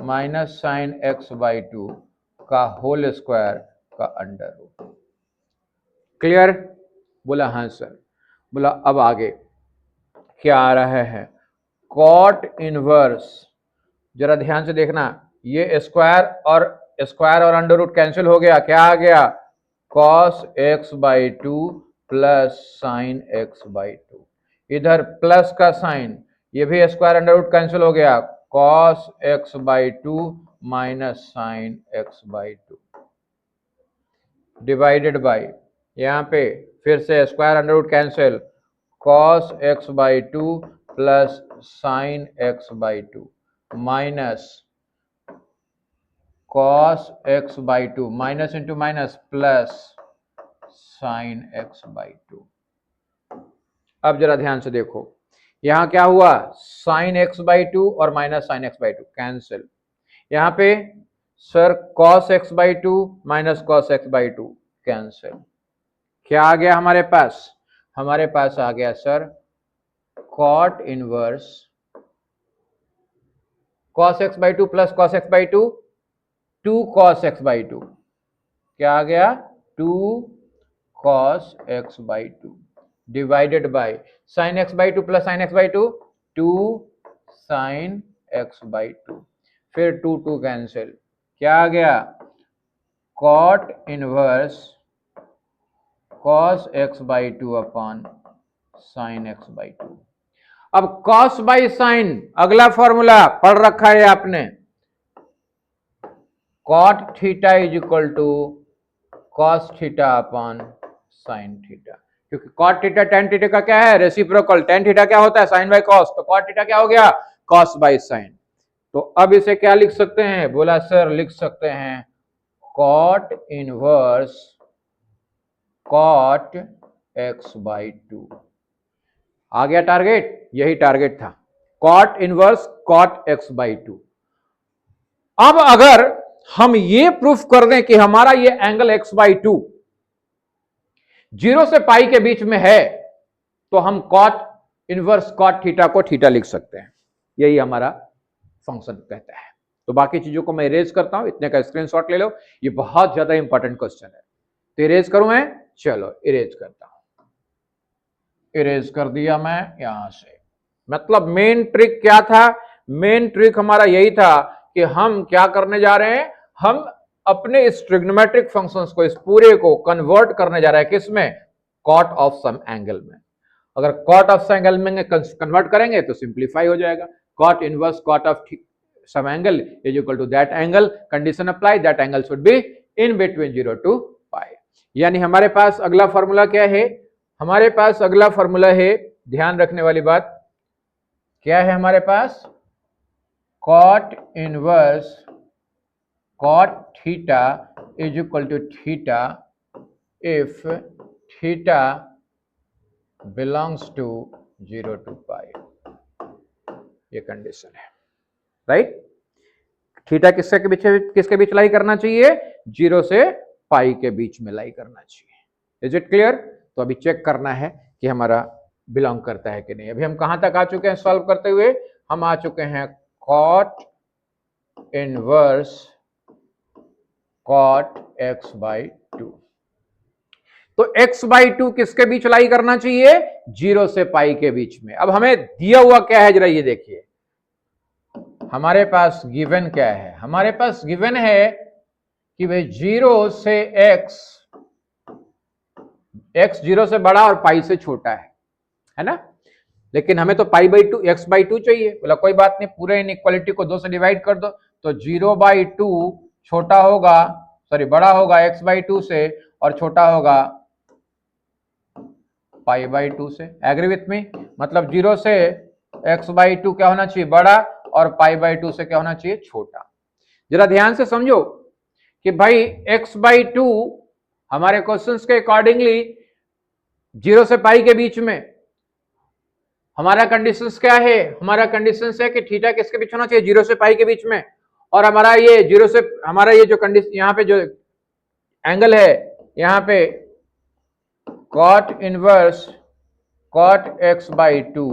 [SPEAKER 1] minus sine x by two का whole square का under root. Clear? बोला हाँ सर। बोला अब आगे क्या आ रहा है? कॉट इनवर्स, जरा ध्यान से देखना, ये स्क्वायर और अंडर रूट कैंसिल हो गया, क्या आ गया? Cos x by two plus sine x by two, इधर प्लस का साइन, ये भी स्क्वायर अंडर रूट कैंसिल हो गया, cos x by two minus sine x by two divided by, यहां पे फिर से square under root cancel, cos x by two plus sine x by two minus cos x by two minus into minus plus sine x by two. अब जरा ध्यान से देखो, यहां क्या हुआ? साइन एक्स बाई टू और minus sine x by two cancel. यहां पे sir cos x by two minus cos x by two cancel. क्या आ गया हमारे पास? हमारे पास आ गया sir cot inverse cos x by 2 plus cos x by 2 2 cos x by 2 क्या आ गया 2 cos x by 2 divided by sin x by 2 plus sin x by 2 2 sin x by 2 फिर 2 2 कैंसिल क्या आ गया cot inverse cos x by 2 upon sin x by 2। अब cos by sine अगला formula पढ़ रखा है आपने cot theta is equal to cos theta upon sin theta क्योंकि cot थीटा tan थीटा का क्या है रेसिप्रोकल tan थीटा क्या होता है sin बाई cos तो cot थीटा क्या हो गया cos बाई sin। तो अब इसे क्या लिख सकते हैं बोला सर लिख सकते हैं cot inverse cot x by 2 आ गया टारगेट यही टारगेट था cot inverse cot x by 2। अब अगर हम ये प्रूफ कर दें कि हमारा ये एंगल x बाई 2 0 से पाई के बीच में है तो हम cot इनवर्स cot थीटा को थीटा लिख सकते हैं यही हमारा फंक्शन कहता है। तो बाकी चीजों को मैं इरेज करता हूं इतने का स्क्रीनशॉट ले लो ये बहुत ज्यादा इंपॉर्टेंट क्वेश्चन है तो इरेज करूं मैं चलो इरेज करता हूं इरेज कर दिया मैं यहां से मतलब मेन ट्रिक क्या था मेन ट्रिक हमारा यही था कि हम क्या करने जा रहे हैं हम अपने इस ट्रिग्नोमेट्रिक फंक्शंस को इस पूरे को कन्वर्ट करने जा रहे हैं किसमें कॉट ऑफ सम एंगल में। अगर कॉट ऑफ सम एंगल में कन्वर्ट करेंगे तो सिंप्लीफाई हो जाएगा cot inverse cot of sum angle is equal to that angle condition apply that angle should be in between 0 to pi. यानी हमारे पास अगला फॉर्मूला क्या है हमारे पास अगला फॉर्मूला है ध्यान रखने वाली बात क्या है हमारे पास cot inverse cot theta is equal to theta if theta belongs to 0 to pi ये कंडीशन है राइट। थीटा किसके बीच लाई करना चाहिए 0 से पाई के बीच में लाई करना चाहिए इज इट क्लियर। तो अभी चेक करना है कि हमारा बिलोंग करता है कि नहीं। अभी हम कहां तक आ चुके हैं सॉल्व करते हुए हम आ चुके हैं cot inverse cot x by 2। तो x बाई 2 किसके बीच लाई करना चाहिए 0 से पाई के बीच में। अब हमें दिया हुआ क्या है जरा ये देखिए हमारे पास गिवन क्या है हमारे पास गिवन है कि भाई 0 से x 0 से बड़ा और पाई से छोटा है ना लेकिन हमें तो पाई बाई 2 x बाई 2 चाहिए बोला कोई बात नहीं पूरे इनइक्वालिटी को 2 से डिवाइड कर दो तो 0 बाई 2 छोटा होगा सॉरी बड़ा होगा x बाई 2 से और छोटा होगा पाई बाई 2 से। एग्री विथ मी मतलब 0 से x बाई 2 क्या होना चाहिए बड़ा और पाई बाई 2 से क्या होना चाहिए छोटा। जरा ध्यान से समझो कि भाई x बाई 2 हमारे क्वेश्चंस के अकॉर्डिंगली 0 से पाई के बीच में हमारा कंडीशंस क्या है हमारा कंडीशंस है कि थीटा किसके बीच होना चाहिए 0 से पाई के बीच में और हमारा ये 0 से हमारा ये जो कंडीशन यहाँ पे जो एंगल है यहाँ पे cot inverse cot x by 2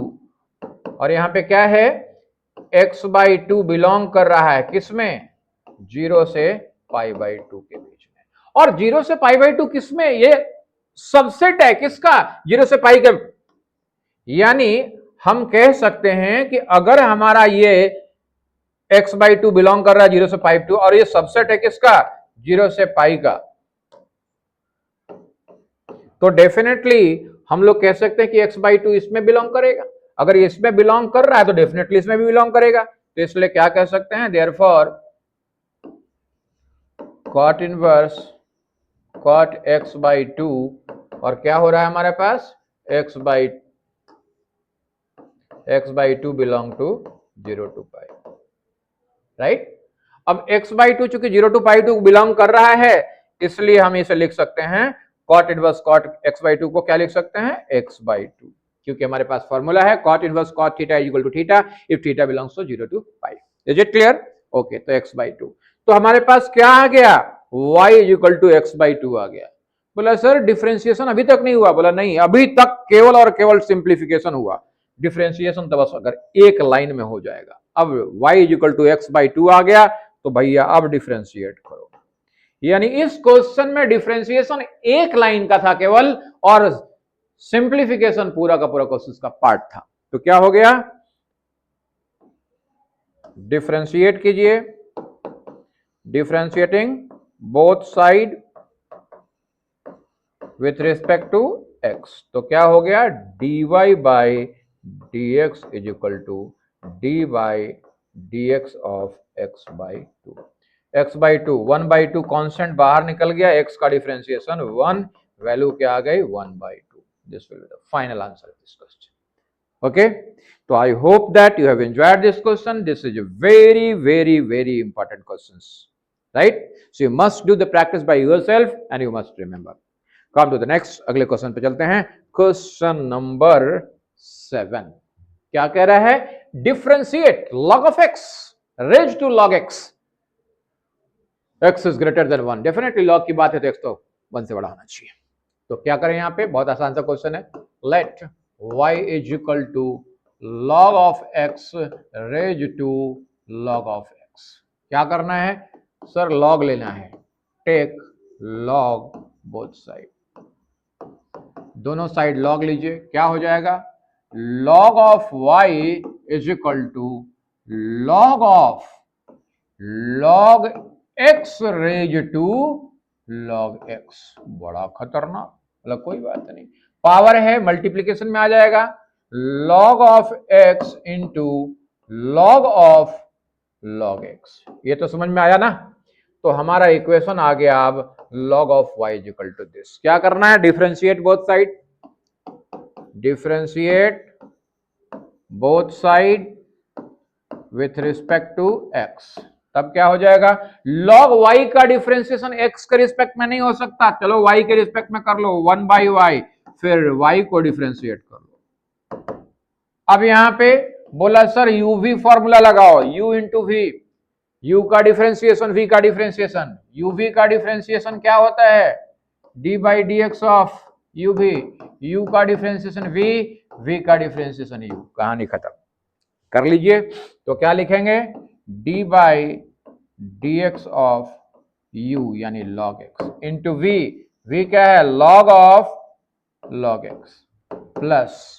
[SPEAKER 1] और यहाँ पे क्या है x बाई 2 बिलोंग कर रहा है किसमें 0 से पाई बाई 2 के बीच में और 0 से पाई बाई 2 किसमें ये सबसेट है किसका 0 से पाई के। यानी हम कह सकते हैं कि अगर हमारा ये x बाई 2 बिलोंग कर रहा है 0 से पाई 2 और ये सबसेट है किसका 0 से पाई का तो डेफिनेटली हम लोग कह सकते हैं कि x बाई 2 इसमें बिलोंग करेगा। अगर ये इसमें बिलोंग कर रहा है तो डेफिनेटली इसमें भी बिलोंग करेगा तो इसलिए क्या कह सकते हैं therefore cot inverse cot x by 2 और क्या हो रहा है हमारे पास x by 2 belong to 0 to pi right. अब x बाई 2 चूंकि 0 टू पाई 2 बिलोंग कर रहा है इसलिए हम इसे लिख सकते हैं cot inverse cot x by 2 को क्या लिख सकते हैं x बाई 2 क्योंकि हमारे पास फॉर्मूला है cot inverse cot theta is equal to theta if theta belongs to 0 to pi. Is it clear okay तो x बाई 2 तो हमारे पास क्या आ गया y is equal to x by 2 आ गया। बोला सर डिफरेंशिएशन अभी तक नहीं हुआ बोला नहीं अभी तक केवल और केवल सिंप्लीफिकेशन हुआ डिफरेंशिएशन तो बस अगर एक लाइन में हो जाएगा। अब y equal to x by two आ गया तो भैया अब डिफरेंशिएट करो, यानी इस क्वेश्चन में डिफरेंशिएशन एक लाइन का था केवल और सिंप्लीफिकेशन पूरा का पूरा क्वेश्चन का पार्ट था। तो क्या हो गया, डिफरेंशिएट कीजिए, differentiating both side with respect to x, तो क्या हो गया dy by d x is equal to d by d x of x by two, x by two, one by two constant बाहर निकल गया, x का differentiation one, value क्या आ गई one by two. This will be the final answer of this question. Okay, तो I hope that you have enjoyed this question. This is a very important questions, right? So you must do the practice by yourself and you must remember. Come to the next, अगले question पे चलते हैं। Question number 7 क्या कह रहा है, differentiate log of x raised to log x, x is greater than 1, definitely log की बात है तो x तो 1 से बड़ा होना चाहिए। तो क्या करें, यहां पे बहुत आसान सा क्वेश्चन है, let y is equal to log of x raised to log of x। क्या करना है सर, log लेना है, टेक log बोथ साइड, दोनों साइड log लीजिए, क्या हो जाएगा log of y is equal to log of log x raise to log x। बड़ा खतरनाक, मतलब कोई बात नहीं, पावर है मल्टीप्लीकेशन में आ जाएगा, log of x into log of log x, ये तो समझ में आया ना। तो हमारा इक्वेशन आ गया अब log of y is equal to this. क्या करना है, differentiate both side, differentiate both side with respect to x, तब क्या हो जाएगा log y का डिफरेंशिएशन x के रिस्पेक्ट में नहीं हो सकता, चलो y के रिस्पेक्ट में कर लो, 1 बाई y, फिर y को डिफरेंशिएट कर लो। अब यहां पे बोला सर uv फॉर्मूला लगाओ, u इंटू v, u का डिफरेंशिएशन v का डिफरेंशिएशन, uv का डिफरेंशिएशन क्या होता है d by d x of uv, u का डिफरेंशिएशन v, v का डिफरेंशिएशन u, कहानी खत्म, कर लीजिए। तो क्या लिखेंगे d by d x of u यानी log x into v, v क्या है log of log x, plus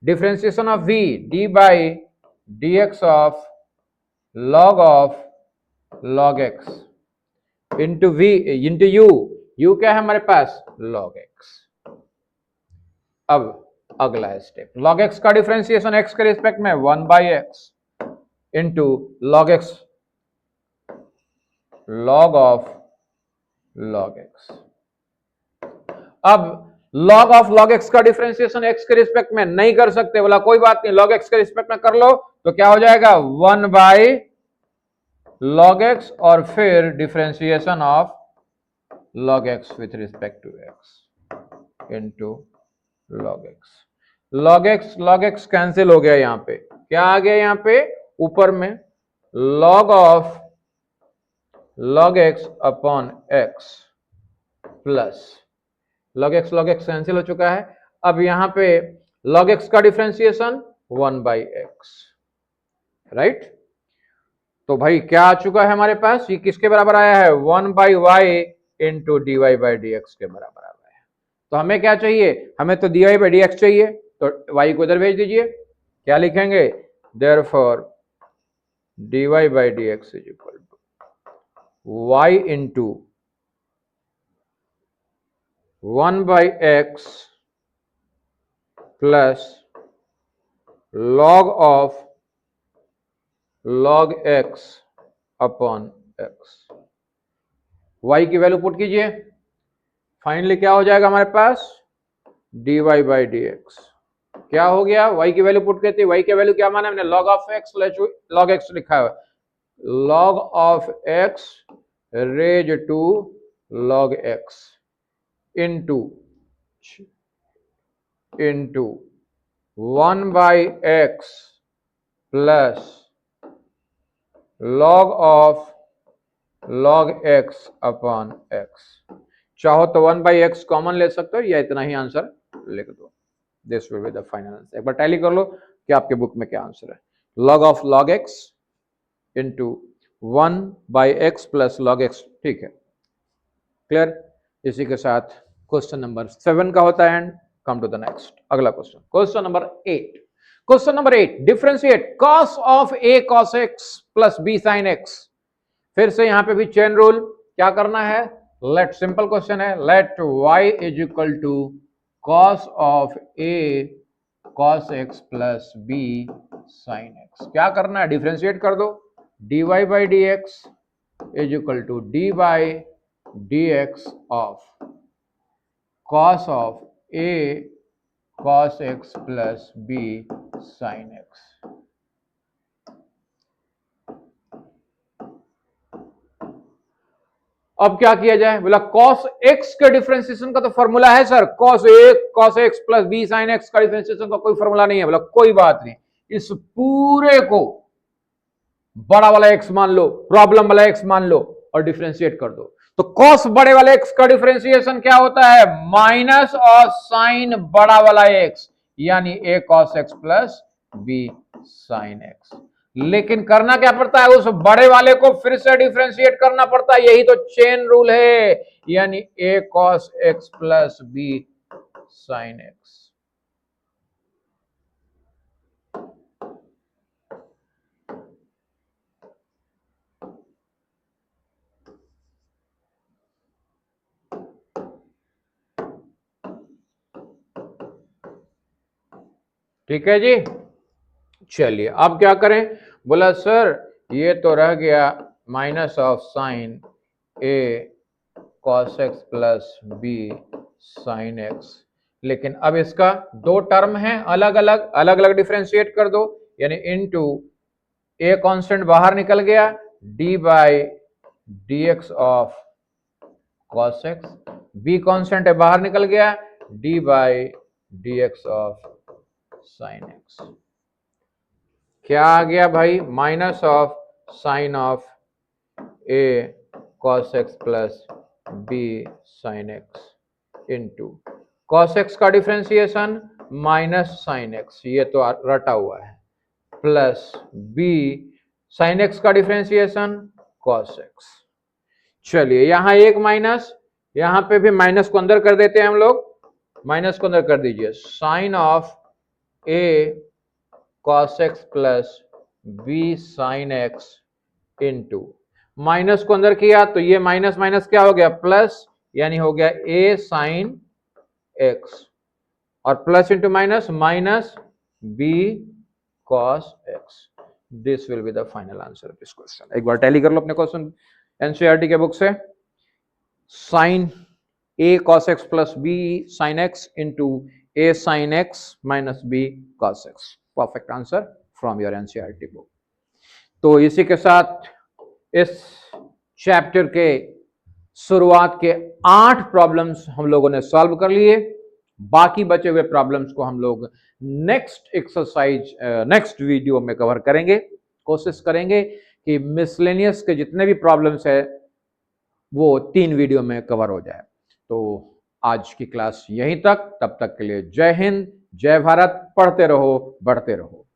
[SPEAKER 1] differentiation of v d by d x of log of log x into v into u, u क्या है हमारे पास log x। अब अगला step, log x का differentiation x के respect में 1 by x into log x log of log x। अब log of log x का डिफरेंशिएशन x के रिस्पेक्ट में नहीं कर सकते, बोला कोई बात नहीं, log x के रिस्पेक्ट में कर लो, तो क्या हो जाएगा 1 बाई log x और फिर differentiation of log x with respect to x into log x cancel हो गया, यहां पे क्या आ गया, यहां पे ऊपर में log of log x upon x plus log x cancel हो चुका है। अब यहां पे log x का डिफरेंशिएशन 1 बाई एक्स, राइट। तो भाई क्या आ चुका है हमारे पास, ये किसके बराबर आया है 1 by y into d y by d x के बराबर आ गया है। तो हमें क्या चाहिए, हमें तो d y by d x चाहिए, तो y को इधर भेज दीजिए, क्या लिखेंगे therefore d y by d x is equal to y into 1 by x plus log of log x upon x, y की वैल्यू पुट कीजिए, फाइनली क्या हो जाएगा हमारे पास dy बाई डी एक्स। क्या हो गया, y की वैल्यू पुट करते, y की वैल्यू क्या माना हमने log of x, log x लिखा है, log of x raise to log x into 1 by x plus log of log x upon x। चाहो तो 1 बाई एक्स कॉमन ले सकते हो या इतना ही आंसर लिख दो, this will be the final answer. एक बार टैली कर लो, कि आपके बुक में क्या आंसर है। Log of log x into 1/x plus log x, ठीक है, क्लियर। इसी के साथ क्वेश्चन नंबर 7 का होता है and come to the next, अगला question, question number 8। Question number 8, differentiate cos of a cos x plus b sin x। फिर से यहां पे भी चेन रूल, क्या करना है, लेट, सिंपल क्वेश्चन है, let y is equal to cos of a cos x plus b sin x। क्या करना है, डिफरेंशिएट कर दो, dy by d x is equal to d by d x of cos of a cos x plus b sin x। अब क्या किया जाए, बोला cos x के डिफरेंशिएशन का तो फॉर्मूला है sir, cos a cos x plus b sin x का डिफरेंशिएशन का कोई फॉर्मूला नहीं है। बोला कोई बात नहीं, इस पूरे को बड़ा वाला x मान लो, प्रॉब्लम वाला x मान लो और डिफरेंशिएट कर दो। तो cos बड़े वाले x का डिफरेंशिएशन क्या होता है, माइनस और साइन बड़ा वाला x, यानी a cos x plus b sin x। लेकिन करना क्या पड़ता है, उस बड़े वाले को फिर से डिफरेंशिएट करना पड़ता है, यही तो चेन रूल है, यानी a cos x plus b sin x। ठीक है जी, चलिए अब क्या करें, बोला सर ये तो रह गया minus of sine a cos x plus b sine x, लेकिन अब इसका दो टर्म है अलग अलग डिफरेंशिएट कर दो, यानी इनटू ए कांस्टेंट बाहर निकल गया, d by d x of cos x, b constant है बाहर निकल गया, d by d x of sine x. क्या आ गया भाई, minus of sine of a cos x plus b sine x into cos x का डिफरेंशिएशन माइनस साइन x, ये तो रटा हुआ है, प्लस b साइन x का डिफरेंशिएशन cos x। चलिए यहां एक माइनस, यहां पे भी माइनस को अंदर कर देते हैं हम लोग, माइनस को अंदर कर दीजिए, sine of a cos x plus b sin x into, minus को अंदर किया तो ये माइनस माइनस क्या हो गया, प्लस, यानी हो गया a sin x, और plus into minus minus b cos x। This will be the final answer of this question. एक बार टैली कर लो अपने क्वेश्चन एनसीईआरटी के बुक से, sine a cos x plus b sin x into a sin x minus b cos x, perfect answer from your NCERT book. तो इसी के साथ इस चैप्टर के शुरुआत के 8 प्रॉब्लम्स हम लोगों ने सॉल्व कर लिए, बाकी बचे हुए प्रॉब्लम्स को हम लोग नेक्स्ट एक्सरसाइज नेक्स्ट वीडियो में कवर करेंगे। कोशिश करेंगे कि मिसलेनियस के जितने भी प्रॉब्लम्स है वो 3 वीडियो में कवर हो जाए। तो आज की क्लास यहीं तक, तब तक के लिए जय हिंद, जय भारत, पढ़ते रहो, बढ़ते रहो।